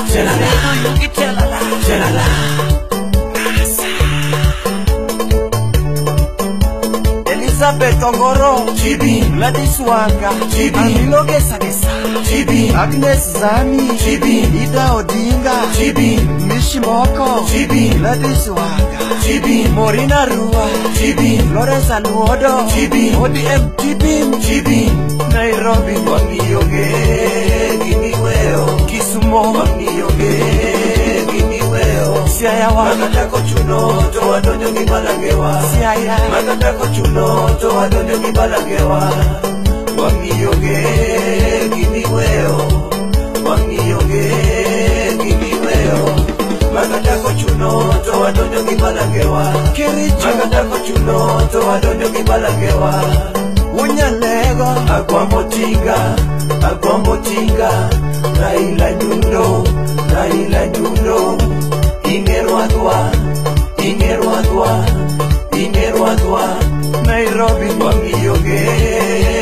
Chelala, chelala, chelala. Elizabeth Ongoro, Chibi, Gladys Wanga, Chibi, Aniloge Sadesa, Chibi, Agnes Zami, Chibi, Ida Odinga, Chibi, Mishi Moko, Chibi, Gladys Wanga, Chibi, Morina Rua, Chibi, Florence Aluodo, Chibi, ODM Chibi, Chibi, Nairobi, Wangioge, Gimiweo, Kisumo, Wangioge, Gimiweo, Siaya Wakatako Chuno, Toa Donyo Gibalagewa, Siaya Makatako Chuno, Toa Donyo Gibalagewa, Wangioge, Gimiweo, Wangioge, Gimiweo, Makatako Chuno, Toa Donyo Gibalagewa, Kericho, Makatako Chuno, Toa Donyo Gibalagewa, Unyalego, Agwamotinga, Agwamotinga, Raila Nyundo, Raila Nyundo, Ingerwadwa, Ingerwadwa, Ingerwadwa, Nairobi, Wangioge,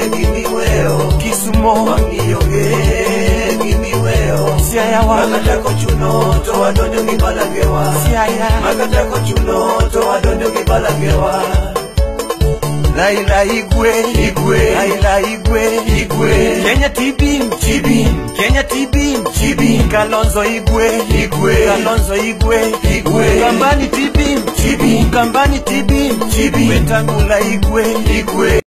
Gimiweo, Kisumo, Wangioge, Gimiweo, Siaya Makatako Chuno, Toa Donyo Gibalagewa, Siaya Makatako Chuno, Toa Donyo Gibalagewa, Laila Igwe, Igwe, Laila Igwe, Igwe, Kenya Tibim, Tibim, Kenya Tibim, Tibim, Kalonzo Igwe, Igwe, Kalonzo Igwe, Igwe, Kambani Tibim, Tibim, Kambani Tibim, Tibim, Wetangula Igwe, Igwe.